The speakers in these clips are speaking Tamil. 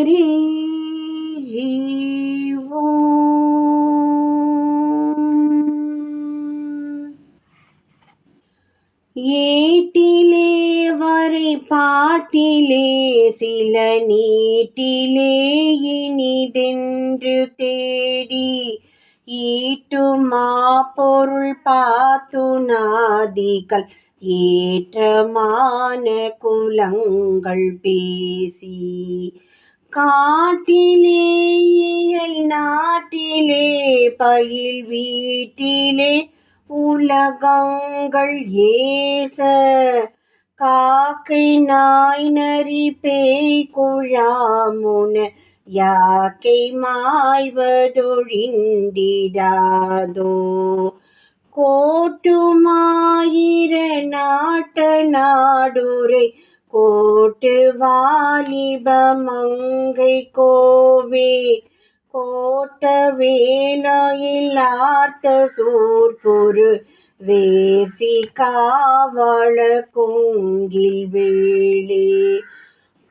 ஹரி ஏட்டிலே வரை பாட்டிலே சில நீட்டிலே இனிதென்று தேடி ஈட்டுமா பொருள் பாத்துனாதிகள் ஏற்றமான குலங்கள் பேசி காட்டிலே இயல் நாட்டிலே பயில் வீட்டிலே உலகங்கள் ஏச காக்கை நாய் நரி பேய் குழாமுன யாக்கை மாய்வதொழிந்திடாதோ கோட்டுமாயிர நாட்ட நாடுரை கோட்டு வாலிப மங்கை கோவே கோத்த வேலையில்லார்த்த சூர்பொரு வேசி காவள கொங்கில் வேளே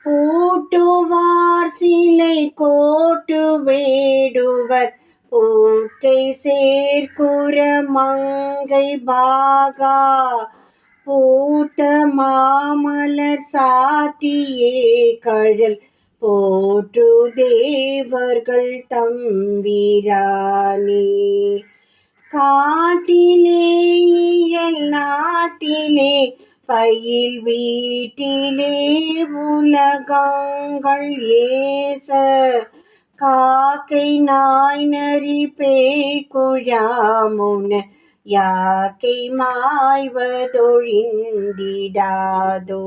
பூட்டுவார் சிலை கோட்டு வேடுவர் பூக்கை சேர்க்குற மங்கை பாகா பூத்த மாமலர் சாத்தியே கழல் போற்று தேவர்கள் தம்பிரானே காட்டிலே இயல் நாட்டிலே பயில் வீட்டிலே உலகங்கள் ஏச காக்கை நாய் நரி பேய் குழாமுன யாக்கை மாய்வதொழிந்திடாதோ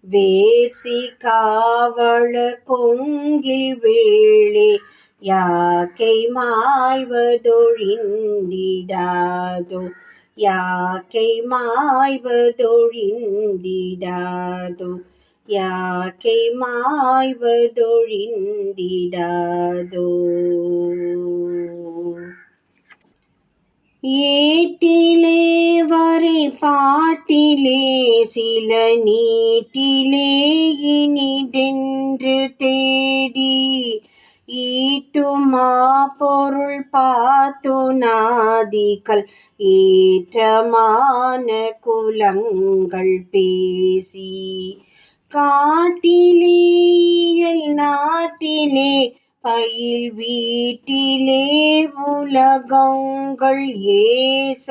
வேசி காவள கொங்கில் வேளே யாக்கை மாய்வதொழிந்திடாதோ யாக்கை மாய்வதொழிந்திடாதோ யாக்கை மாய்வதொழிந்திடாதோ ஏட்டிலே வரை பாட்டிலே சில நீட்டிலே இனிதென்று தேடி ஈட்டுமா பொருள் பாத்துனாதிகள் ஏற்றமான குலங்கள் பேசி காட்டிலே இயல் நாட்டிலே பயில் வீட்டிலே உலகங்கள் ஏச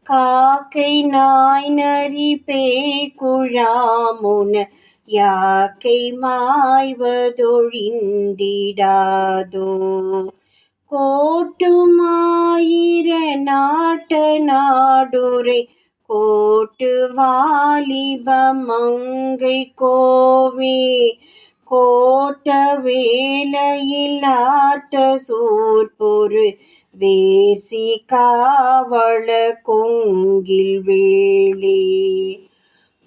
காக்கை நாய் நரி பேய் குழாமுன யாக்கை மாய்வதொழிந்திடாதோ கோட்டுமாயிர நாட்ட நாடுரை கோட்டு வாலிப மங்கை கோவே கோட்ட வேலையில்லார்த்த சூர்பொரு வேசி காவள கொங்கில் வேளே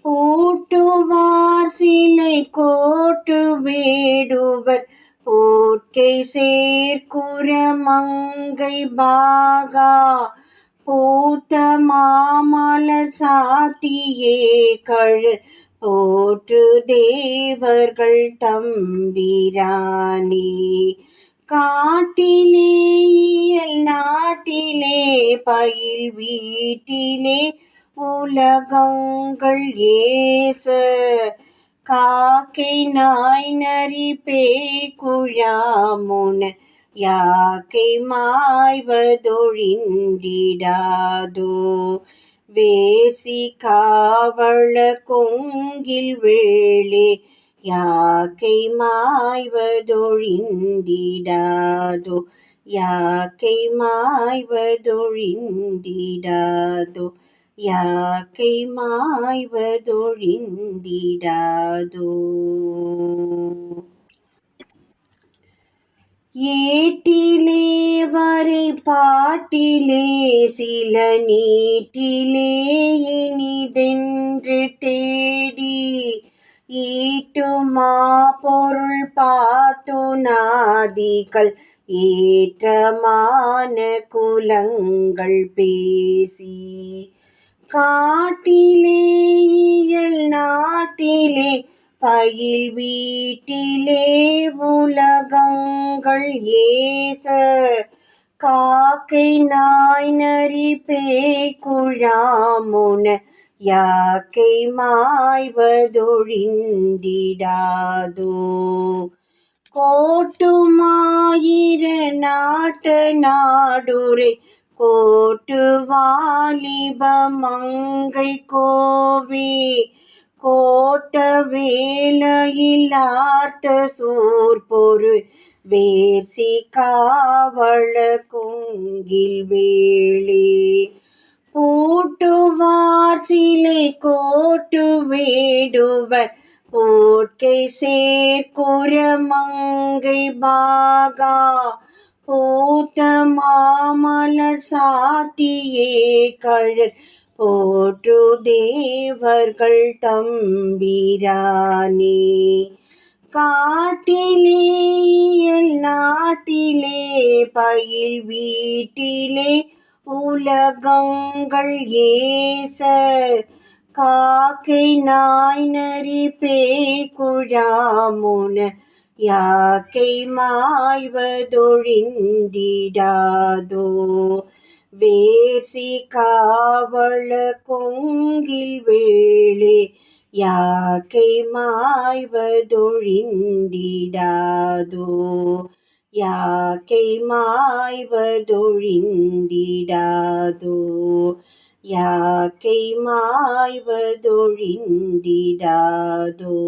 பூட்டுவார் சிலை கோட்டு வேடுவர் பூக்கை சேர்க்குற மங்கை பாகா பூத்த மாமலர் சாத்தியே கழு போற்று தேவர்கள் தம்பிரானே காட்டிலே இயல் நாட்டிலே பயில் வீட்டிலே உலகங்கள் ஏச காக்கை நாய் நரி பேய் குழாமுன யாக்கை மாய்வதொழிந்திடாதோ வேசி காவள கொங்கில் வேளே யாக்கை மாய்வதொழிந்திடாதோ யாக்கை மாய்வதொழிந்திடாதோ யாக்கை மாய்வதொழிந்திடாதோ ஏட்டிலே வரை பாட்டிலே சில நீட்டிலே இனிதென்று தேடி ஈட்டுமா பொருள் பாத்துனாதிகள் ஏற்றமான குலங்கள் பேசி காட்டிலே இயல் நாட்டிலே பயில் வீட்டிலே உலகங்கள் ஏச காக்கை நாய் நரி பேய் குழாமுன யாக்கை மாய்வதொழிந்திடாதோ கோட்டுமாயிர நாட்ட நாடுரை கோட்டு வாலிப மங்கை கோவே கோத்த வேலையில்லார்த்த சூர்பொரு வேர்சி காவள கொங்கில் வேளே பூட்டுவார் சிலை கோட்டு வேடுவர் போட்கை சேர்க்குற மங்கை பாகா பூத்த மாமலர் சாத்தியே கழற் போற்று தேவர்கள் தம்பிரானே காட்டிலே நாட்டிலே பயில் வீட்டிலே உலகங்கள் ஏச காக்கை நாய் நரி பேய் குழாமுன யாக்கை மாய்வதொழிந்திடாதோ வேர்சி காவள கொங்கில் வேளே யாக்கை மாய்வதொழிந்திடாதோ யாக்கை மாய்வதொழிந்திடாதோ யாக்கை மாய்வதொழிந்திடாதோ